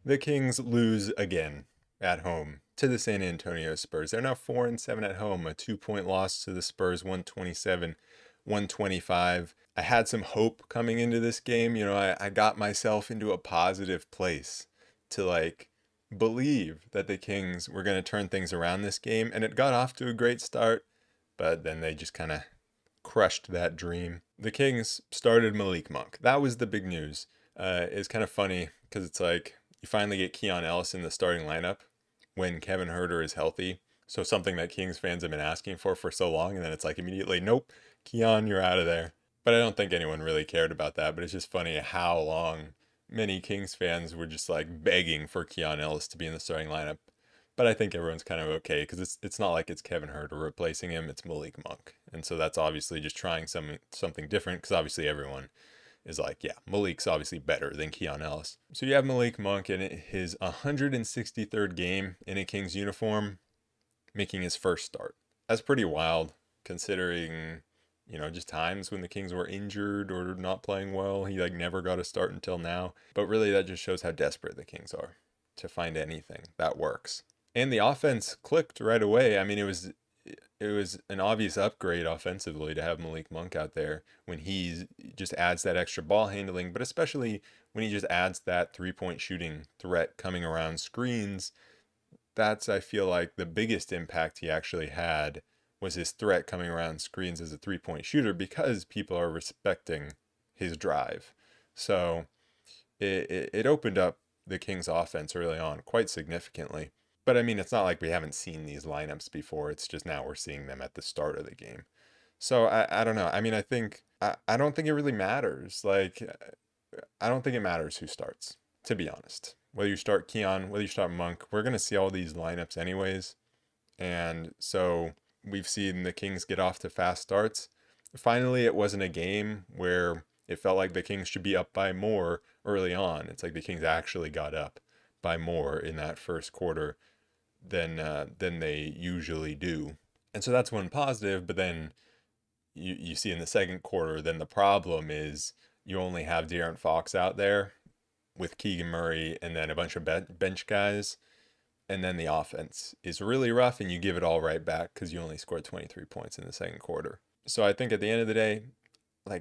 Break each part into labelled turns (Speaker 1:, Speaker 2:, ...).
Speaker 1: The Kings lose again at home to the San Antonio Spurs. They're now 4-7 at home, a 2-point loss to the Spurs, 127-125. I had some hope coming into this game. I got myself into a positive place to believe that the Kings were going to turn things around this game, and it got off to a great start, but then they just kind of crushed that dream. The Kings started Malik Monk. That was the big news. It's kind of funny because it's like you finally get Keon Ellis in the starting lineup when Kevin Huerter is healthy. So something that Kings fans have been asking for so long, and then it's like immediately, nope, Keon, you're out of there. But I don't think anyone really cared about that. But it's just funny how long many Kings fans were just like begging for Keon Ellis to be in the starting lineup. But I think everyone's kind of okay because it's not like it's Kevin Huerter replacing him; it's Malik Monk, and so that's obviously just trying something different because obviously everyone is like, yeah, Malik's obviously better than Keon Ellis. So you have Malik Monk in his 163rd game in a Kings uniform, making his first start. That's pretty wild considering, just times when the Kings were injured or not playing well. He never got a start until now. But really that just shows how desperate the Kings are to find anything that works. And the offense clicked right away. I mean, it was an obvious upgrade offensively to have Malik Monk out there when he just adds that extra ball handling, but especially when he just adds that 3-point shooting threat coming around screens. That's, I feel like, the biggest impact he actually had was his threat coming around screens as a 3-point shooter because people are respecting his drive. So it opened up the Kings offense early on quite significantly. But I mean, it's not like we haven't seen these lineups before. It's just now we're seeing them at the start of the game. So I don't know. I mean, I don't think it really matters. I don't think it matters who starts, to be honest. Whether you start Keon, whether you start Monk, we're gonna see all these lineups anyways. And so we've seen the Kings get off to fast starts. Finally, it wasn't a game where it felt like the Kings should be up by more early on. It's like the Kings actually got up by more in that first quarter than they usually do. And so that's one positive, but then you see in the second quarter, then the problem is you only have De'Aaron Fox out there with Keegan Murray and then a bunch of bench guys. And then the offense is really rough and you give it all right back because you only scored 23 points in the second quarter. So I think at the end of the day, I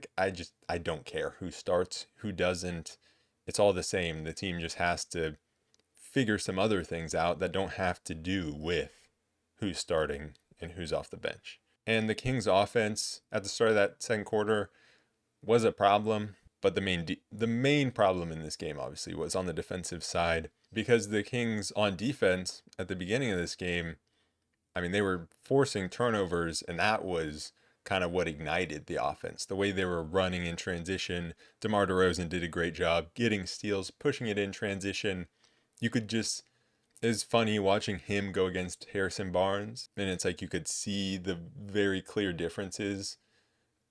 Speaker 1: don't care who starts, who doesn't. It's all the same. The team just has to figure some other things out that don't have to do with who's starting and who's off the bench. And the Kings offense at the start of that second quarter was a problem, but the main problem in this game obviously was on the defensive side because the Kings on defense at the beginning of this game, I mean, they were forcing turnovers and that was kind of what ignited the offense. The way they were running in transition, DeMar DeRozan did a great job getting steals, pushing it in transition. You could just, it's funny watching him go against Harrison Barnes, and it's like you could see the very clear differences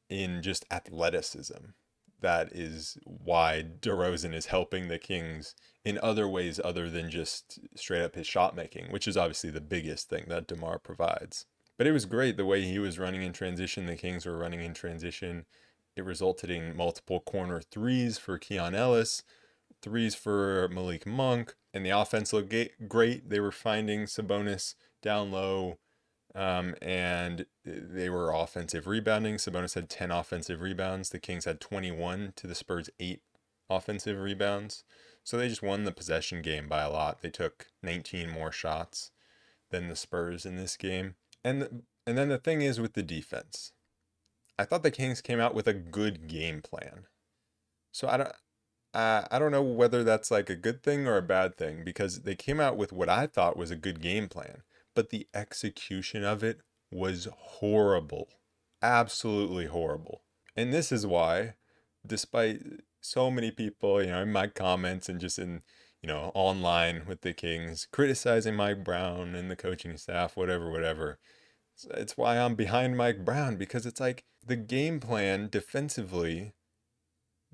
Speaker 1: in just athleticism. That is why DeRozan is helping the Kings in other ways other than just straight up his shot making, which is obviously the biggest thing that DeMar provides. But it was great the way he was running in transition. The Kings were running in transition. It resulted in multiple corner threes for Keon Ellis, threes for Malik Monk, and the offense looked great. They were finding Sabonis down low, and they were offensive rebounding. Sabonis had 10 offensive rebounds. The Kings had 21 to the Spurs' 8 offensive rebounds. So they just won the possession game by a lot. They took 19 more shots than the Spurs in this game. And then the thing is with the defense. I thought the Kings came out with a good game plan. So I don't know whether that's like a good thing or a bad thing because they came out with what I thought was a good game plan, but the execution of it was horrible. Absolutely horrible. And this is why, despite so many people, in my comments and just in, online with the Kings, criticizing Mike Brown and the coaching staff, whatever. It's why I'm behind Mike Brown because it's like the game plan defensively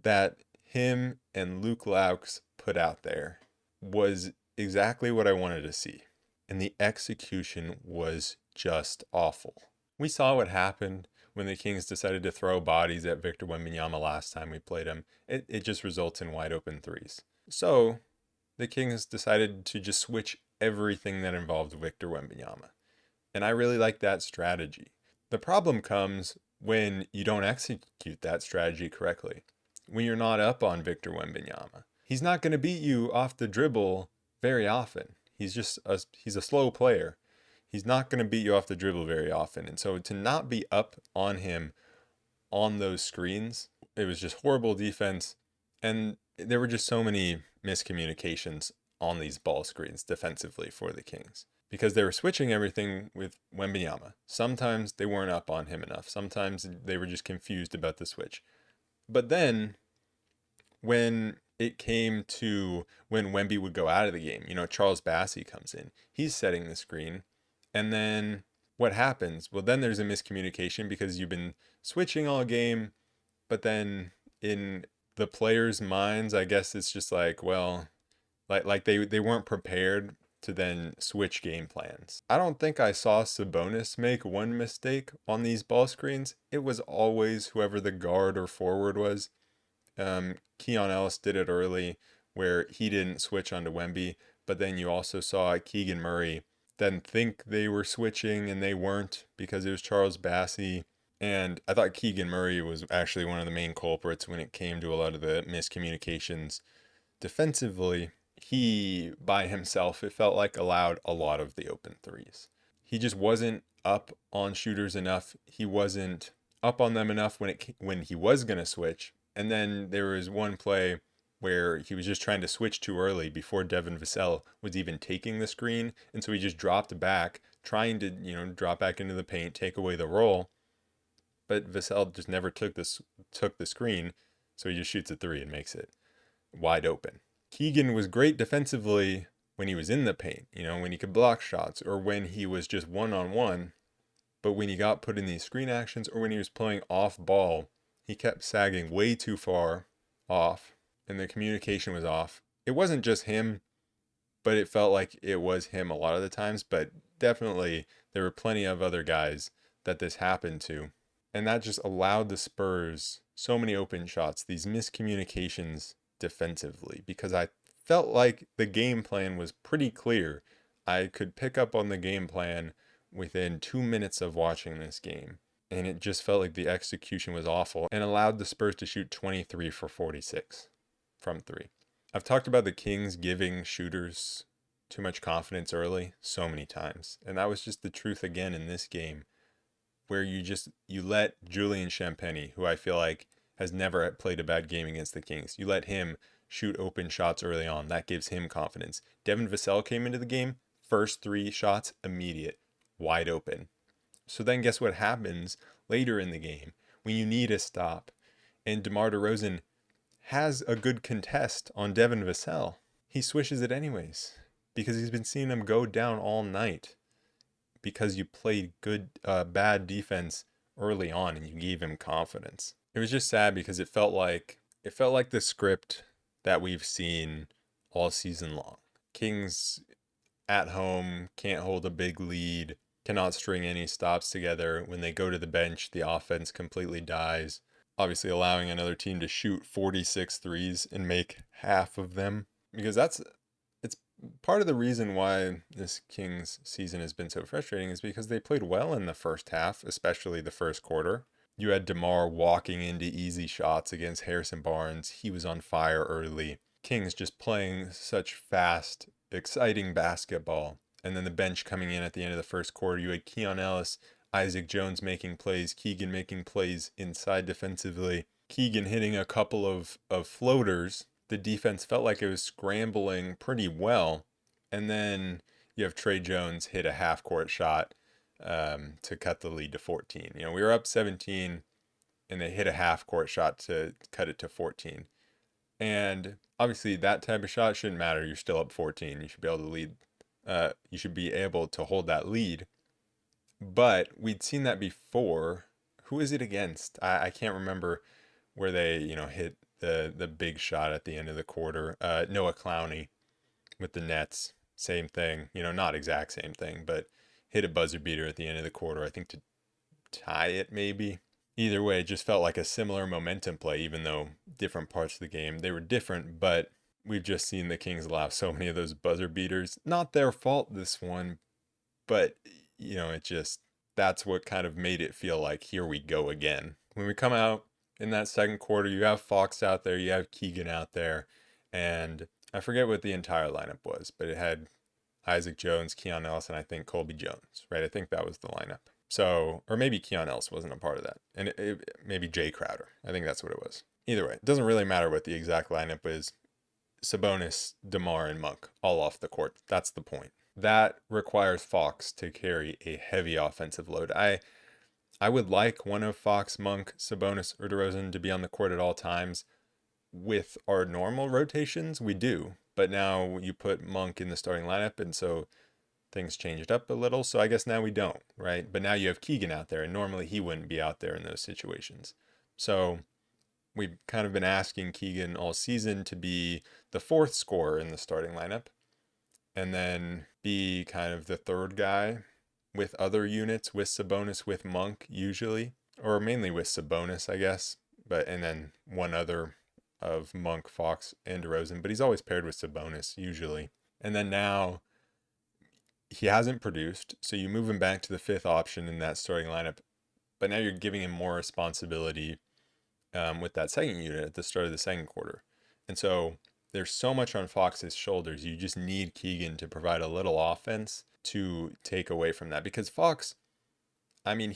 Speaker 1: that him and Luke Laux put out there was exactly what I wanted to see. And the execution was just awful. We saw what happened when the Kings decided to throw bodies at Victor Wembanyama last time we played him. It just results in wide open threes. So the Kings decided to just switch everything that involved Victor Wembanyama. And I really like that strategy. The problem comes when you don't execute that strategy correctly. When you're not up on Victor Wembanyama. He's not going to beat you off the dribble very often. He's a slow player. He's not going to beat you off the dribble very often. And so to not be up on him on those screens, it was just horrible defense. And there were just so many miscommunications on these ball screens defensively for the Kings because they were switching everything with Wembanyama. Sometimes they weren't up on him enough. Sometimes they were just confused about the switch. But then when it came to when Wemby would go out of the game, Charles Bassey comes in. He's setting the screen. And then what happens? Well, then there's a miscommunication because you've been switching all game, but then in the players' minds, I guess it's just like, well, like they weren't prepared to then switch game plans. I don't think I saw Sabonis make one mistake on these ball screens. It was always whoever the guard or forward was. Keon Ellis did it early where he didn't switch onto Wemby, but then you also saw Keegan Murray then think they were switching and they weren't because it was Charles Bassey. And I thought Keegan Murray was actually one of the main culprits when it came to a lot of the miscommunications defensively. He, by himself, it felt like allowed a lot of the open threes. He just wasn't up on shooters enough. He wasn't up on them enough when he was going to switch. And then there was one play where he was just trying to switch too early before Devin Vassell was even taking the screen. And so he just dropped back, trying to, drop back into the paint, take away the roll. But Vassell just never took the screen. So he just shoots a three and makes it wide open. Keegan was great defensively when he was in the paint, when he could block shots or when he was just one-on-one. But when he got put in these screen actions or when he was playing off ball, he kept sagging way too far off and the communication was off. It wasn't just him, but it felt like it was him a lot of the times. But definitely there were plenty of other guys that this happened to. And that just allowed the Spurs so many open shots, these miscommunications defensively, because I felt like the game plan was pretty clear. I could pick up on the game plan within 2 minutes of watching this game. And it just felt like the execution was awful and allowed the Spurs to shoot 23 for 46 from three. I've talked about the Kings giving shooters too much confidence early so many times. And that was just the truth again in this game, where you let Julian Champagnie, who I feel like has never played a bad game against the Kings, you let him shoot open shots early on. That gives him confidence. Devin Vassell came into the game, first 3 shots, immediate, wide open. So then guess what happens later in the game when you need a stop and DeMar DeRozan has a good contest on Devin Vassell. He swishes it anyways because he's been seeing him go down all night because you played bad defense early on and you gave him confidence. It was just sad because it felt like the script that we've seen all season long. Kings at home can't hold a big lead, cannot string any stops together. When they go to the bench, the offense completely dies, obviously allowing another team to shoot 46 threes and make half of them. Because it's part of the reason why this Kings season has been so frustrating is because they played well in the first half, especially the first quarter. You had DeMar walking into easy shots against Harrison Barnes. He was on fire early. Kings just playing such fast, exciting basketball. And then the bench coming in at the end of the first quarter, you had Keon Ellis, Isaac Jones making plays, Keegan making plays inside defensively, Keegan hitting a couple of floaters. The defense felt like it was scrambling pretty well. And then you have Trey Jones hit a half-court shot to cut the lead to 14. We were up 17, and they hit a half-court shot to cut it to 14. And obviously that type of shot shouldn't matter. You're still up 14. You should be able to lead. You should be able to hold that lead. But we'd seen that before. Who is it against? I can't remember where they, hit the big shot at the end of the quarter. Noah Clowney with the Nets. Same thing. Not exact same thing, but hit a buzzer beater at the end of the quarter, I think to tie it maybe. Either way, it just felt like a similar momentum play, even though different parts of the game, they were different. But we've just seen the Kings allow so many of those buzzer beaters. Not their fault, this one, but, it just, that's what kind of made it feel like, here we go again. When we come out in that second quarter, you have Fox out there, you have Keegan out there, and I forget what the entire lineup was, but it had Isaac Jones, Keon Ellis, and I think Colby Jones, right? I think that was the lineup. So, or maybe Keon Ellis wasn't a part of that. And maybe Jay Crowder. I think that's what it was. Either way, it doesn't really matter what the exact lineup is. Sabonis, DeMar, and Monk all off the court. That's the point. That requires Fox to carry a heavy offensive load. I would like one of Fox, Monk, Sabonis, or DeRozan to be on the court at all times. With our normal rotations, we do. But now you put Monk in the starting lineup, and so things changed up a little. So I guess now we don't, right? But now you have Keegan out there, and normally he wouldn't be out there in those situations. So we've kind of been asking Keegan all season to be the fourth scorer in the starting lineup, and then be kind of the third guy with other units, with Sabonis, with Monk usually, or mainly with Sabonis, I guess. And then one other of Monk, Fox, and DeRozan, but he's always paired with Sabonis usually. And then now he hasn't produced, so you move him back to the fifth option in that starting lineup, but now you're giving him more responsibility with that second unit at the start of the second quarter. And so there's so much on Fox's shoulders. You just need Keegan to provide a little offense to take away from that, because Fox, I mean,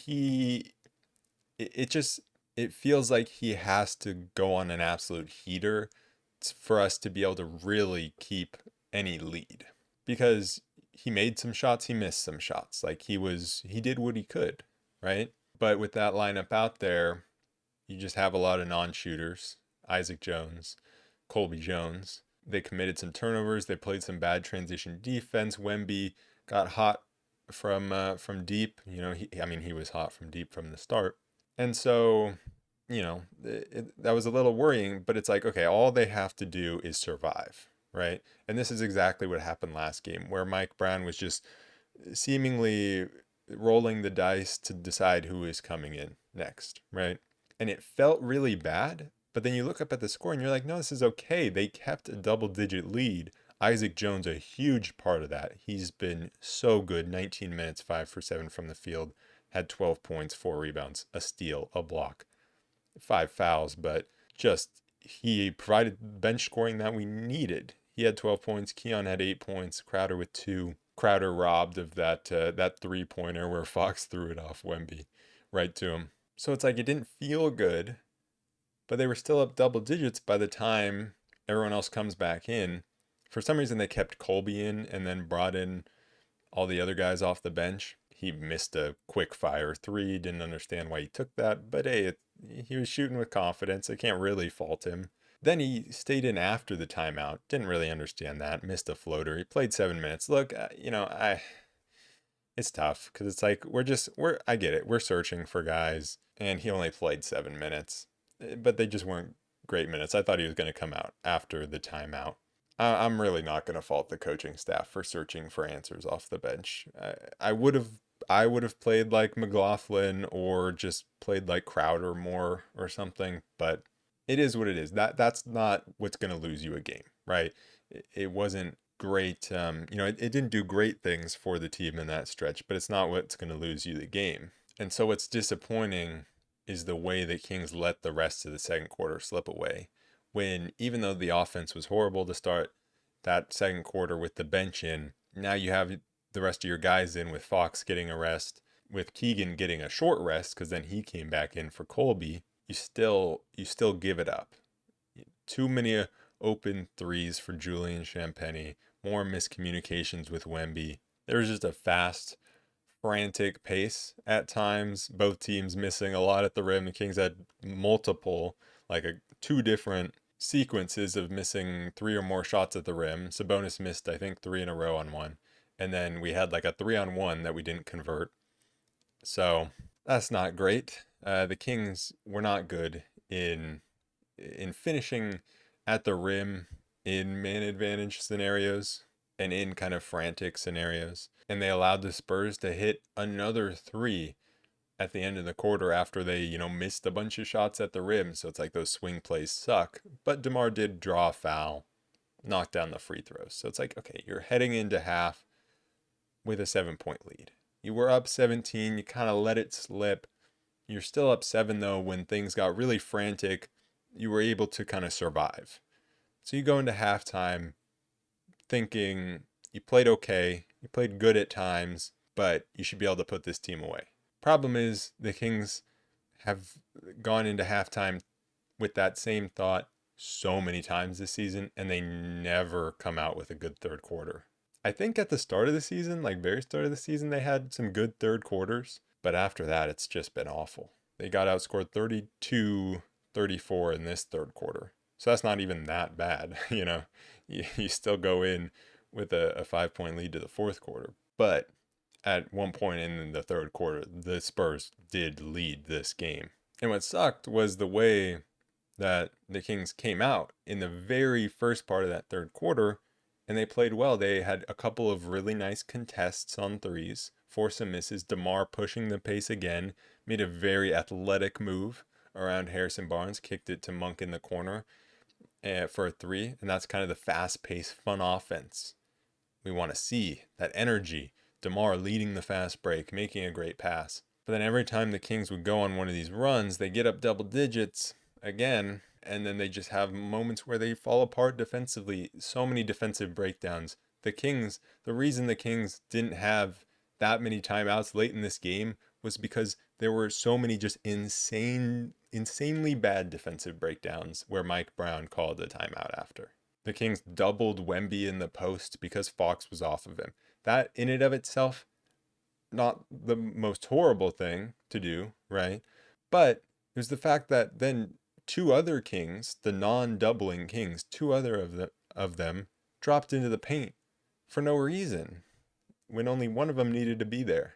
Speaker 1: it feels like he has to go on an absolute heater for us to be able to really keep any lead, because he made some shots, he missed some shots. Like he did what he could, right? But with that lineup out there, you just have a lot of non-shooters. Isaac Jones, Colby Jones. They committed some turnovers. They played some bad transition defense. Wemby got hot from deep. He was hot from deep from the start. And so, that was a little worrying, but it's like, okay, all they have to do is survive, right? And this is exactly what happened last game, where Mike Brown was just seemingly rolling the dice to decide who is coming in next, right? And it felt really bad, but then you look up at the score and you're like, no, this is okay. They kept a double-digit lead. Isaac Jones, a huge part of that. He's been so good. 19 minutes, 5 for 7 from the field, had 12 points, 4 rebounds, a steal, a block, 5 fouls, but just he provided bench scoring that we needed. He had 12 points. Keon had 8 points. Crowder with 2. Crowder robbed of that 3-pointer where Fox threw it off Wemby right to him. So it's like it didn't feel good, but they were still up double digits by the time everyone else comes back in. For some reason, they kept Colby in and then brought in all the other guys off the bench. He missed a quick fire 3, didn't understand why he took that, but hey, he was shooting with confidence. I can't really fault him. Then he stayed in after the timeout. Didn't really understand that. Missed a floater. He played 7 minutes. Look, it's tough because it's like I get it. We're searching for guys, and he only played 7 minutes, but they just weren't great minutes. I thought he was going to come out after the timeout. I'm really not going to fault the coaching staff for searching for answers off the bench. I would have played like McLaughlin or just played like Crowder more or something, but it is what it is. That's not what's going to lose you a game, right? It wasn't great. It didn't do great things for the team in that stretch, but it's not what's going to lose you the game. And so what's disappointing is the way the Kings let the rest of the second quarter slip away. When even though the offense was horrible to start that second quarter with the bench in, now you have the rest of your guys in with Fox getting a rest, with Keegan getting a short rest because then he came back in for Colby. You still give it up. Too many open threes for Julian Champagnie, more miscommunications with Wemby. There was just a fast, frantic pace at times. Both teams missing a lot at the rim. The Kings had multiple, two different sequences of missing 3 or more shots at the rim. Sabonis missed, I think, 3 in a row on one. And then we had like a 3-on-1 that we didn't convert. So that's not great. The Kings were not good in finishing at the rim in man advantage scenarios and in kind of frantic scenarios. And they allowed the Spurs to hit another 3 at the end of the quarter after they, missed a bunch of shots at the rim. So it's like those swing plays suck. But DeMar did draw a foul knock down the free throws. So it's like, okay, you're heading into half with a 7-point lead. You were up 17, you kind of let it slip. You're still up 7 though. When things got really frantic, you were able to kind of survive. So you go into halftime thinking you played okay, you played good at times, but you should be able to put this team away. Problem is, the Kings have gone into halftime with that same thought so many times this season, and they never come out with a good third quarter. I think at the start of the season, like very start of the season, they had some good third quarters, but after that, it's just been awful. They got outscored 32-34 in this third quarter. So that's not even that bad, you know. You still go in with a 5-point lead to the fourth quarter. But at one point in the third quarter, the Spurs did lead this game. And what sucked was the way that the Kings came out in the very first part of that third quarter, and they played well. They had a couple of really nice contests on threes, forced some misses. DeMar pushing the pace again, made a very athletic move around Harrison Barnes, kicked it to Monk in the corner for a three, and that's kind of the fast-paced, fun offense we want to see. That energy, DeMar leading the fast break, making a great pass. But then every time the Kings would go on one of these runs, they get up double digits again, and then they just have moments where they fall apart defensively. So many defensive breakdowns. The reason the Kings didn't have that many timeouts late in this game was because there were so many just insanely bad defensive breakdowns where Mike Brown called a timeout after. The Kings doubled Wemby in the post because Fox was off of him. That in and of itself, not the most horrible thing to do, right? But it was the fact that then two other Kings, the non-doubling Kings, two other of them dropped into the paint for no reason when only one of them needed to be there.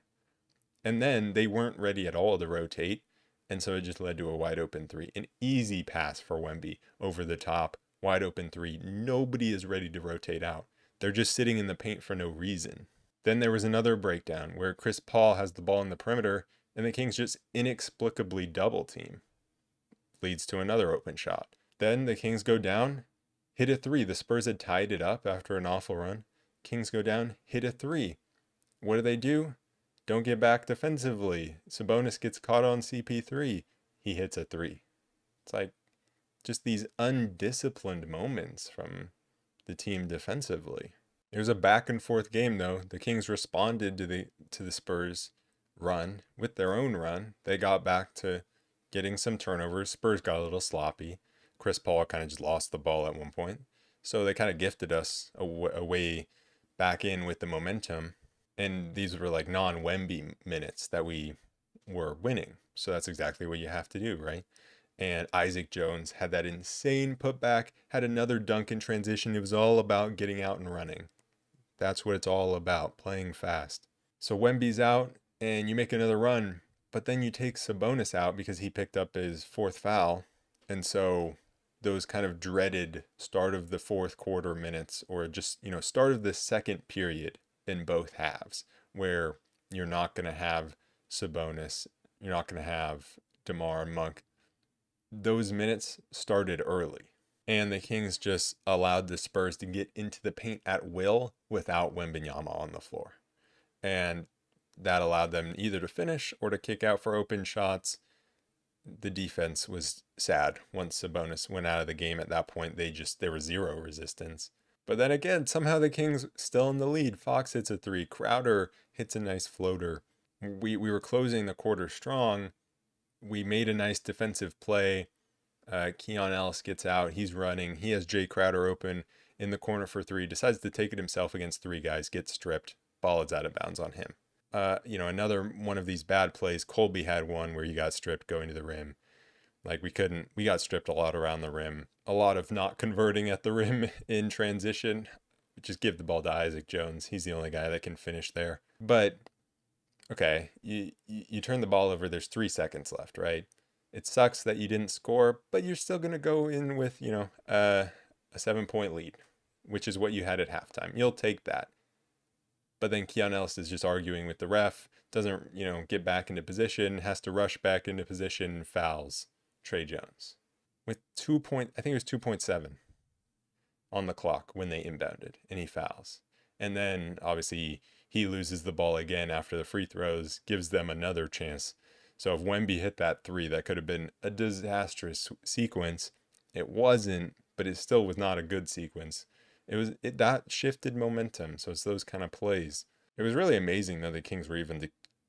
Speaker 1: And then they weren't ready at all to rotate, and so it just led to a wide open three. An easy pass for Wemby over the top, wide open three. Nobody is ready to rotate out. They're just sitting in the paint for no reason. Then there was another breakdown where Chris Paul has the ball in the perimeter, and the Kings just inexplicably double team. Leads to another open shot. Then the Kings go down, hit a three. The Spurs had tied it up after an awful run. Kings go down, hit a three. What do? Don't get back defensively. Sabonis gets caught on CP3. He hits a three. It's like just these undisciplined moments from the team defensively. It was a back and forth game though. The Kings responded to the Spurs run with their own run. They got back to getting some turnovers. Spurs got a little sloppy. Chris Paul kind of just lost the ball at one point. So they kind of gifted us a way back in with the momentum. And these were like non-Wemby minutes that we were winning. So that's exactly what you have to do, right? And Isaac Jones had that insane putback, had another dunk in transition. It was all about getting out and running. That's what it's all about, playing fast. So Wemby's out and you make another run, but then you take Sabonis out because he picked up his fourth foul. And so those kind of dreaded start of the fourth quarter minutes, or just, start of the second period in both halves, where you're not going to have Sabonis, you're not going to have DeMar, Monk. Those minutes started early, and the Kings just allowed the Spurs to get into the paint at will without Wembanyama on the floor. And that allowed them either to finish or to kick out for open shots. The defense was sad once Sabonis went out of the game. At that point, there was zero resistance. But then again, somehow the Kings still in the lead. Fox hits a three. Crowder hits a nice floater. We were closing the quarter strong. We made a nice defensive play. Keon Ellis gets out. He's running. He has Jay Crowder open in the corner for three. Decides to take it himself against three guys. Gets stripped. Ball is out of bounds on him. Another one of these bad plays. Colby had one where he got stripped going to the rim. We got stripped a lot around the rim. A lot of not converting at the rim in transition. Just give the ball to Isaac Jones. He's the only guy that can finish there. But, okay, you turn the ball over. There's 3 seconds left, right? It sucks that you didn't score, but you're still going to go in with, a 7-point lead, which is what you had at halftime. You'll take that. But then Keon Ellis is just arguing with the ref, doesn't, get back into position, has to rush back into position, fouls Trey Jones with I think it was 2.7 on the clock when they inbounded, and he fouls. And then obviously he loses the ball again after the free throws, gives them another chance. So if Wemby hit that three, that could have been a disastrous sequence. It wasn't, but it still was not a good sequence. That shifted momentum. So it's those kind of plays. It was really amazing though the Kings were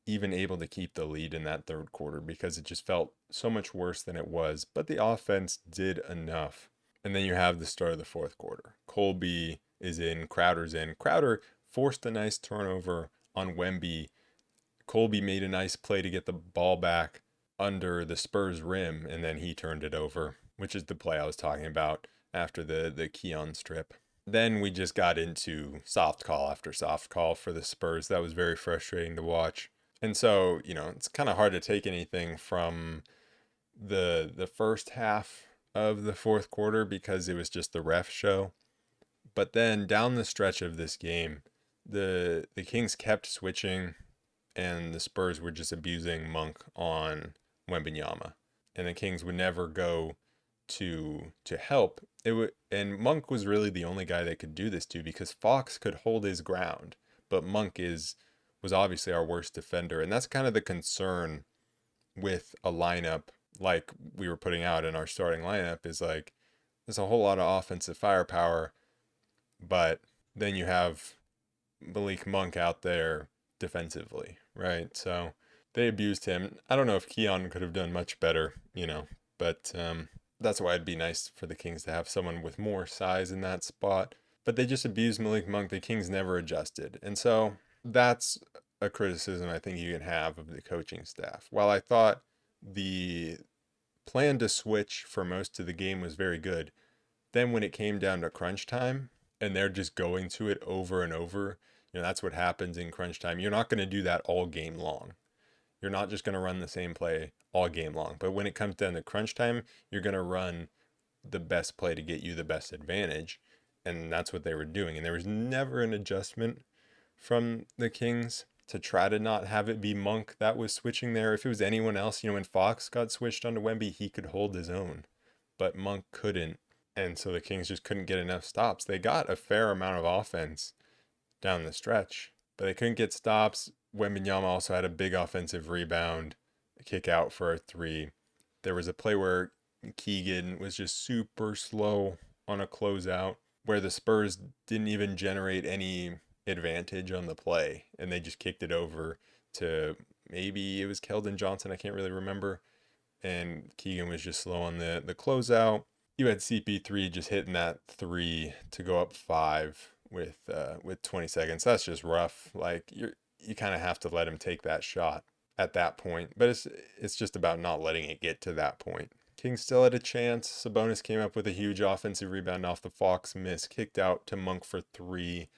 Speaker 1: even able to keep the lead in that third quarter, because it just felt so much worse than it was. But the offense did enough. And then you have the start of the fourth quarter. Colby is in, Crowder's in. Crowder forced a nice turnover on Wemby. Colby made a nice play to get the ball back under the Spurs rim, and then he turned it over, which is the play I was talking about after the Keon strip. Then we just got into soft call after soft call for the Spurs. That was very frustrating to watch. And so, it's kind of hard to take anything from the first half of the fourth quarter because it was just the ref show. But then down the stretch of this game, the Kings kept switching, and the Spurs were just abusing Monk on Wembanyama, and the Kings would never go to help. And Monk was really the only guy they could do this to, because Fox could hold his ground, but Monk was obviously our worst defender, and that's kind of the concern with a lineup like we were putting out in our starting lineup, is like there's a whole lot of offensive firepower, but then you have Malik Monk out there defensively, right? So they abused him. I don't know if Keon could have done much better, but that's why it'd be nice for the Kings to have someone with more size in that spot. But they just abused Malik Monk. The Kings never adjusted. And so that's a criticism I think you can have of the coaching staff. While I thought the plan to switch for most of the game was very good, then when it came down to crunch time and they're just going to it over and over, that's what happens in crunch time. You're not going to do that all game long. You're not just going to run the same play all game long. But when it comes down to crunch time, you're going to run the best play to get you the best advantage. And that's what they were doing. And there was never an adjustment from the Kings to try to not have it be Monk that was switching there. If it was anyone else, when Fox got switched onto Wemby, he could hold his own. But Monk couldn't. And so the Kings just couldn't get enough stops. They got a fair amount of offense down the stretch, but they couldn't get stops. Wembanyama also had a big offensive rebound, a kick out for a three. There was a play where Keegan was just super slow on a closeout, where the Spurs didn't even generate any advantage on the play, and they just kicked it over to, maybe it was Keldon Johnson, I can't really remember, and Keegan was just slow on the closeout. You had CP3 just hitting that three to go up 5 with 20 seconds. That's just rough. Like, you kind of have to let him take that shot at that point, but it's just about not letting it get to that point. Kings still had a chance. Sabonis came up with a huge offensive rebound off the Fox miss, kicked out to Monk for 3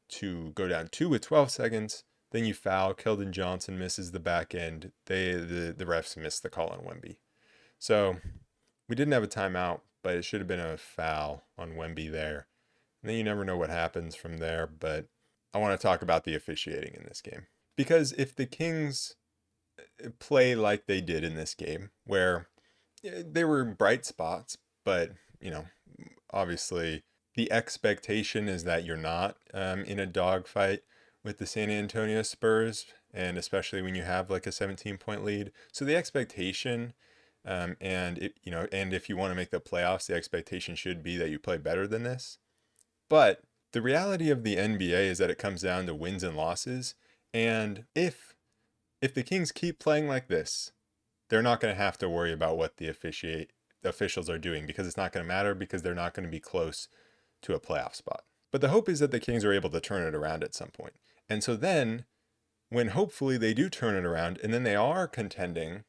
Speaker 1: to go down 2 with 12 seconds. Then you foul. Keldon Johnson misses the back end. The refs missed the call on Wemby. So we didn't have a timeout, but it should have been a foul on Wemby there. And then you never know what happens from there, but I want to talk about the officiating in this game. Because if the Kings play like they did in this game, where there were bright spots, but, obviously the expectation is that you're not in a dogfight with the San Antonio Spurs, and especially when you have like a 17-point lead. So the expectation, and if you want to make the playoffs, the expectation should be that you play better than this. But the reality of the NBA is that it comes down to wins and losses. And if the Kings keep playing like this, they're not going to have to worry about what the officials are doing, because it's not going to matter, because they're not going to be close to a playoff spot. But the hope is that the Kings are able to turn it around at some point. And so then, when hopefully they do turn it around, and then they are contending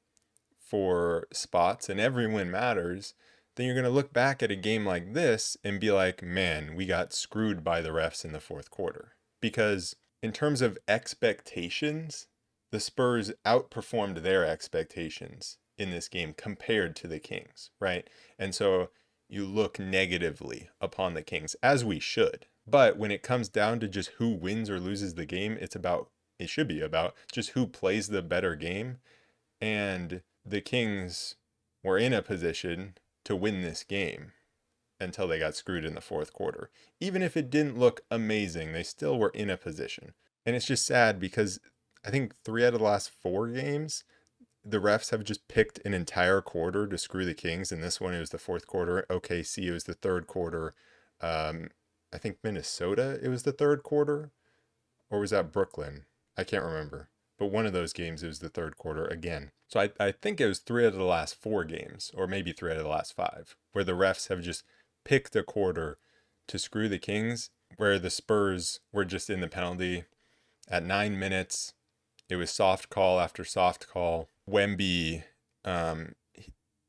Speaker 1: for spots and every win matters, then you're going to look back at a game like this and be like, man, we got screwed by the refs in the fourth quarter. Because in terms of expectations, the Spurs outperformed their expectations in this game compared to the Kings, right? And so you look negatively upon the Kings, as we should. But when it comes down to just who wins or loses the game, it should be about just who plays the better game. And the Kings were in a position to win this game. until they got screwed in the fourth quarter. Even if it didn't look amazing, they still were in a position. And it's just sad because I think 3 out of the last 4 games, the refs have just picked an entire quarter to screw the Kings. And this one, it was the fourth quarter. OKC, it was the third quarter. I think Minnesota, it was the third quarter. Or was that Brooklyn? I can't remember. But one of those games, it was the third quarter again. So I think it was 3 out of the last 4 games, or maybe 3 out of the last 5, where the refs have just picked a quarter to screw the Kings, where the Spurs were just in the penalty at 9 minutes. It was soft call after soft call. Wemby,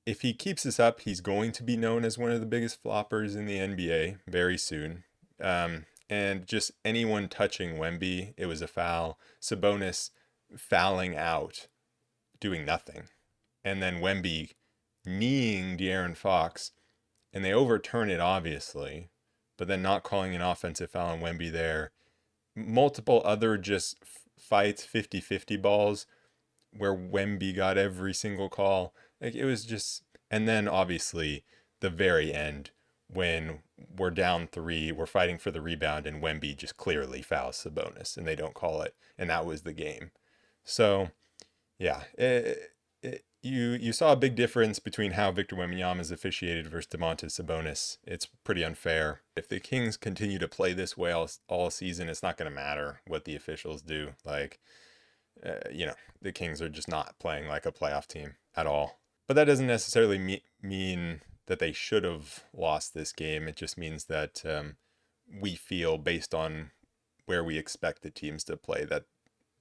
Speaker 1: if he keeps this up, he's going to be known as one of the biggest floppers in the NBA very soon. And just anyone touching Wemby, it was a foul. Sabonis fouling out, doing nothing. And then Wemby kneeing De'Aaron Fox, and they overturn it, obviously, but then not calling an offensive foul on Wemby there. Multiple other just fights, 50-50 balls, where Wemby got every single call. Like, it was just... And then, obviously, the very end, when we're down 3, we're fighting for the rebound, and Wemby just clearly fouls Sabonis, and they don't call it, and that was the game. So, yeah, you saw a big difference between how Victor Wembanyama is officiated versus Domantas Sabonis. It's pretty unfair. If the Kings continue to play this way all season, it's not going to matter what the officials do. Like, the Kings are just not playing like a playoff team at all. But that doesn't necessarily mean that they should have lost this game. It just means that we feel, based on where we expect the teams to play, that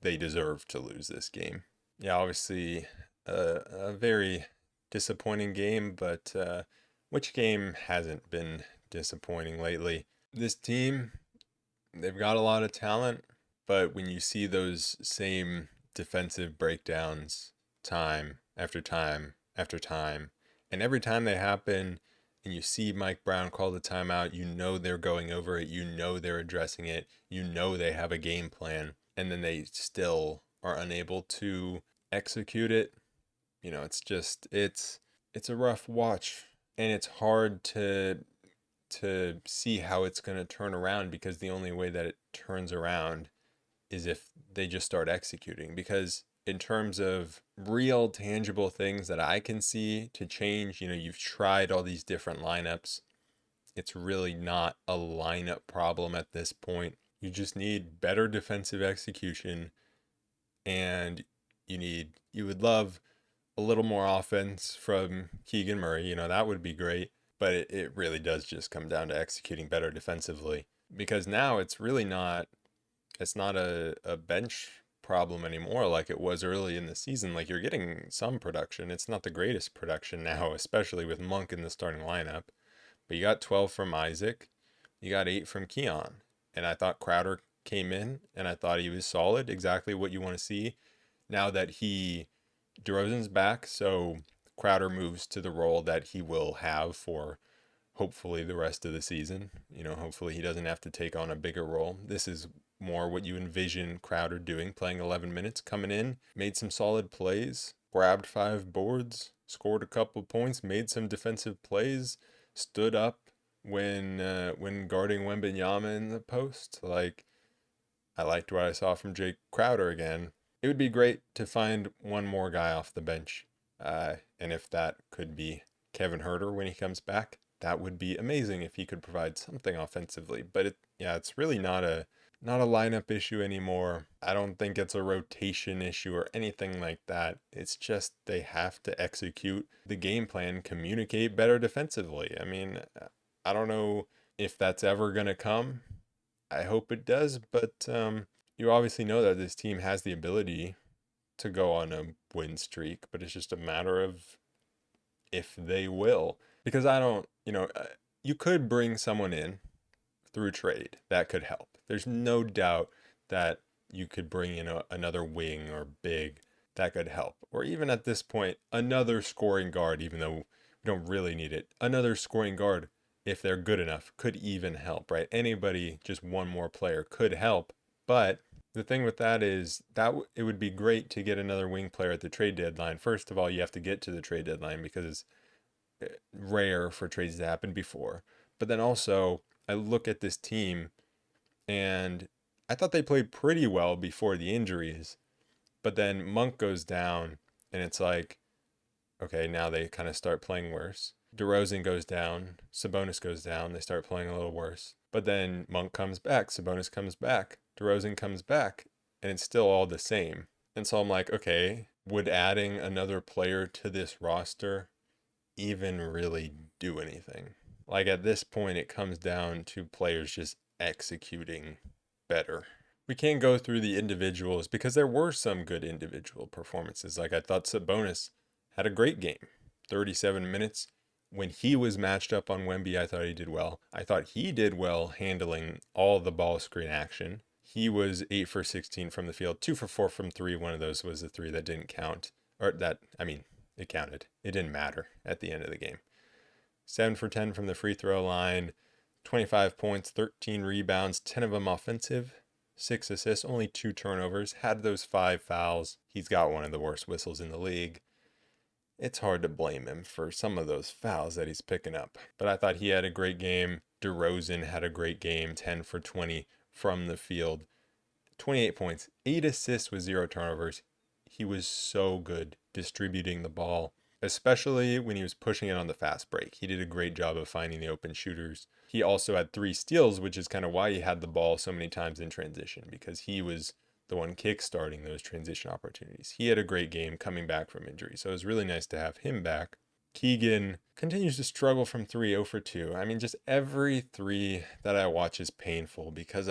Speaker 1: they deserve to lose this game. Yeah, obviously a very disappointing game, but which game hasn't been disappointing lately? This team, they've got a lot of talent, but when you see those same defensive breakdowns time after time after time, and every time they happen and you see Mike Brown call the timeout, you know they're going over it, you know they're addressing it, you know they have a game plan, and then they still are unable to execute it. It's a rough watch, and it's hard to see how it's going to turn around, because the only way that it turns around is if they just start executing. Because in terms of real tangible things that I can see to change, you've tried all these different lineups. It's really not a lineup problem at this point. You just need better defensive execution, and you would love a little more offense from Keegan Murray. That would be great, but it really does just come down to executing better defensively, because now it's not a bench problem anymore like it was early in the season. Like, you're getting some production. It's not the greatest production now, especially with Monk in the starting lineup, but you got 12 from Isaac, you got 8 from Keon, and I thought Crowder came in, and I thought he was solid, exactly what you want to see. Now that DeRozan's back, so Crowder moves to the role that he will have for hopefully the rest of the season. Hopefully he doesn't have to take on a bigger role. This is more what you envision Crowder doing, playing 11 minutes, coming in, made some solid plays, grabbed 5 boards, scored a couple points, made some defensive plays, stood up when guarding Wembanyama in the post. Like, I liked what I saw from Jake Crowder again. It would be great to find one more guy off the bench, and if that could be Kevin Huerter when he comes back, that would be amazing if he could provide something offensively. But it's really not a lineup issue anymore. I don't think it's a rotation issue or anything like that. It's just they have to execute the game plan, communicate better defensively. I mean, I don't know if that's ever going to come. I hope it does, but you obviously know that this team has the ability to go on a win streak, but it's just a matter of if they will. Because you could bring someone in through trade that could help. There's no doubt that you could bring in another wing or big that could help. Or even at this point, another scoring guard, even though we don't really need it. Another scoring guard, if they're good enough, could even help, right? Anybody, just one more player could help. But the thing with that is that it would be great to get another wing player at the trade deadline. First of all, you have to get to the trade deadline, because it's rare for trades to happen before. But then also, I look at this team and I thought they played pretty well before the injuries. But then Monk goes down, and it's like, okay, now they kind of start playing worse. DeRozan goes down, Sabonis goes down, they start playing a little worse. But then Monk comes back, Sabonis comes back, DeRozan comes back, and it's still all the same. And so I'm like, okay, would adding another player to this roster even really do anything? Like at this point, it comes down to players just executing better. We can't go through the individuals because there were some good individual performances. Like I thought Sabonis had a great game, 37 minutes. When he was matched up on Wemby, I thought he did well. I thought he did well handling all the ball screen action. He was 8 for 16 from the field, 2 for 4 from three. One of those was the three that didn't count. Or that, I mean, it counted. It didn't matter at the end of the game. 7 for 10 from the free throw line, 25 points, 13 rebounds, 10 of them offensive, 6 assists, only 2 turnovers, had those 5 fouls. He's got one of the worst whistles in the league. It's hard to blame him for some of those fouls that he's picking up. But I thought he had a great game. DeRozan had a great game, 10 for 20 from the field, 28 points, 8 assists with 0 turnovers. He was so good distributing the ball, especially when he was pushing it on the fast break. He did a great job of finding the open shooters. He also had 3 steals, which is kind of why he had the ball so many times in transition, because he was the one kick-starting those transition opportunities. He had a great game coming back from injury, so it was really nice to have him back. Keegan continues to struggle from 3, 0 for 2. I mean, just every 3 that I watch is painful because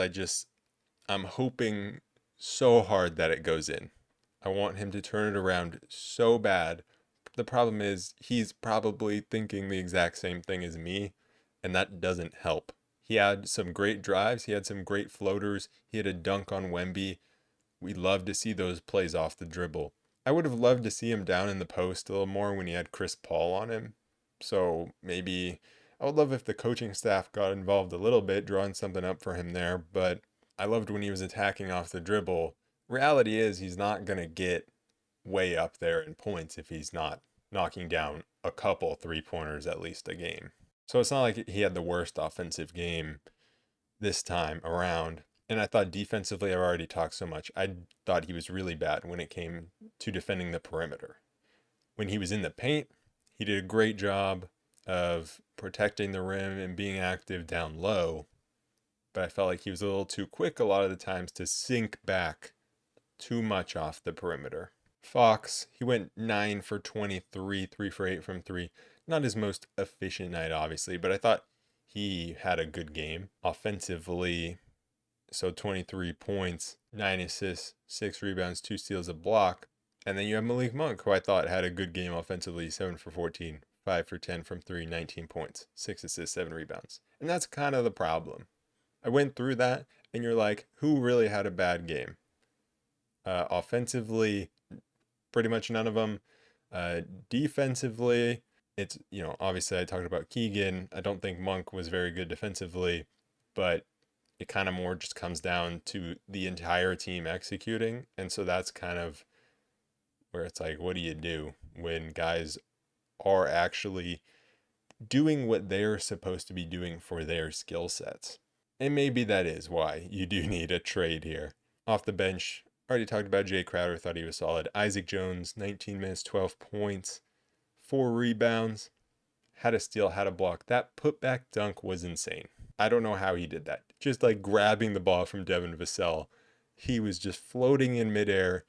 Speaker 1: I'm hoping so hard that it goes in. I want him to turn it around so bad. The problem is he's probably thinking the exact same thing as me, and that doesn't help. He had some great drives. He had some great floaters. He had a dunk on Wemby. We love to see those plays off the dribble. I would have loved to see him down in the post a little more when he had Chris Paul on him. So maybe I would love if the coaching staff got involved a little bit, drawing something up for him there. But I loved when he was attacking off the dribble. Reality is he's not going to get way up there in points if he's not knocking down a couple 3-pointers at least a game. So it's not like he had the worst offensive game this time around. And I thought defensively, I've already talked so much. I thought he was really bad when it came to defending the perimeter. When he was in the paint, he did a great job of protecting the rim and being active down low. But I felt like he was a little too quick a lot of the times to sink back too much off the perimeter. Fox, he went 9 for 23, 3 for 8 from 3. Not his most efficient night, obviously, but I thought he had a good game offensively. So 23 points, 9 assists, 6 rebounds, 2 steals, a block. And then you have Malik Monk, who I thought had a good game offensively, 7 for 14, 5 for 10 from 3, 19 points, 6 assists, 7 rebounds. And that's kind of the problem. I went through that, and you're like, who really had a bad game? Offensively, pretty much none of them. Defensively, it's, obviously I talked about Keegan. I don't think Monk was very good defensively, but it kind of more just comes down to the entire team executing. And so that's kind of where it's like, what do you do when guys are actually doing what they're supposed to be doing for their skill sets? And maybe that is why you do need a trade here. Off the bench, already talked about Jay Crowder, thought he was solid. Isaac Jones, 19 minutes, 12 points, 4 rebounds, had a steal, had a block. That putback dunk was insane. I don't know how he did that. Just like grabbing the ball from Devin Vassell. He was just floating in midair.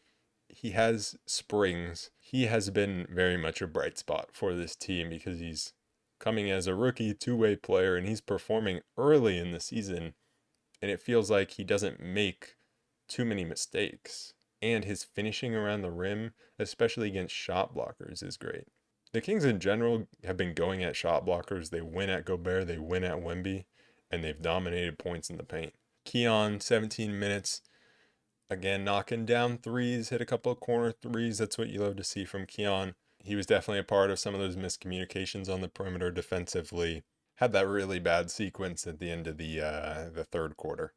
Speaker 1: He has springs. He has been very much a bright spot for this team because he's coming as a rookie two-way player and he's performing early in the season. And it feels like he doesn't make too many mistakes. And his finishing around the rim, especially against shot blockers, is great. The Kings in general have been going at shot blockers. They win at Gobert, they win at Wemby, and they've dominated points in the paint. Keon, 17 minutes. Again, knocking down threes, hit a couple of corner threes. That's what you love to see from Keon. He was definitely a part of some of those miscommunications on the perimeter defensively. Had that really bad sequence at the end of the third quarter.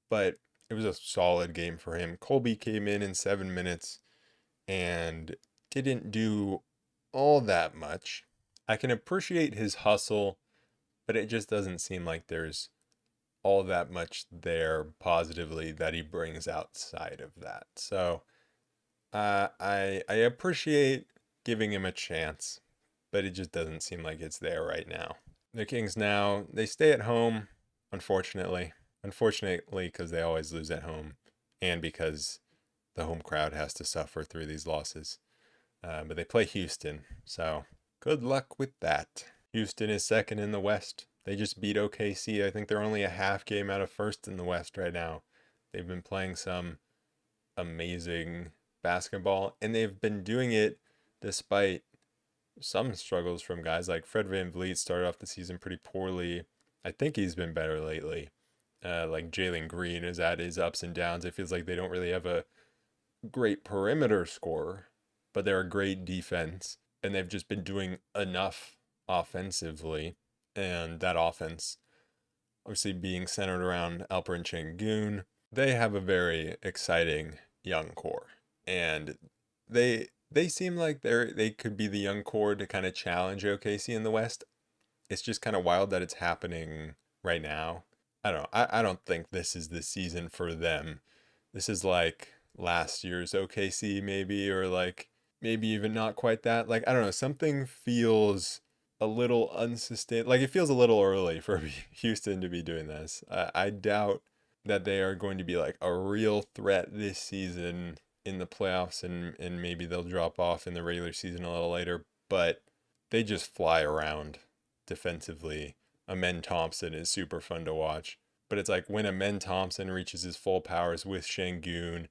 Speaker 1: But it was a solid game for him. Colby came in 7 minutes and didn't do all that much. I can appreciate his hustle, but it just doesn't seem like there's all that much there positively that he brings outside of that. So I appreciate giving him a chance, but it just doesn't seem like it's there right now. The Kings now, they stay at home, unfortunately. Unfortunately, because they always lose at home, and because the home crowd has to suffer through these losses. But they play Houston, so good luck with that. Houston is second in the West. They just beat OKC. I think they're only a half game out of first in the West right now. They've been playing some amazing basketball, and they've been doing it despite some struggles from guys like Fred VanVleet. Started off the season pretty poorly. I think he's been better lately. Like Jalen Green is at his ups and downs. It feels like they don't really have a great perimeter scorer, but they're a great defense, and they've just been doing enough offensively. And that offense, obviously being centered around Alperen Şengün, they have a very exciting young core, and they seem like they could be the young core to kind of challenge OKC in the West. It's just kind of wild that it's happening right now. I don't know. I don't think this is the season for them. This is like last year's OKC maybe, or like maybe even not quite that. Like, I don't know, something feels a little unsustainable. Like, it feels a little early for Houston to be doing this. I doubt that they are going to be like a real threat this season in the playoffs, and maybe they'll drop off in the regular season a little later, but they just fly around defensively. Amen Thompson is super fun to watch. But it's like when Amen Thompson reaches his full powers with Şengün,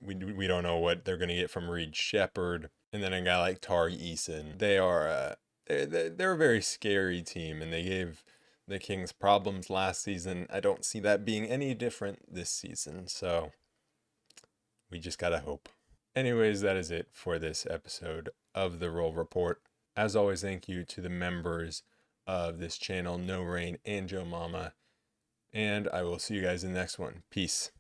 Speaker 1: we don't know what they're going to get from Reed Shepherd. And then a guy like Tari Eason. They're a very scary team, and they gave the Kings problems last season. I don't see that being any different this season, so we just gotta hope. Anyways, that is it for this episode of the Roll Report. As always, thank you to the members of this channel, No Rain and Joe Mama, and I will see you guys in the next one. Peace.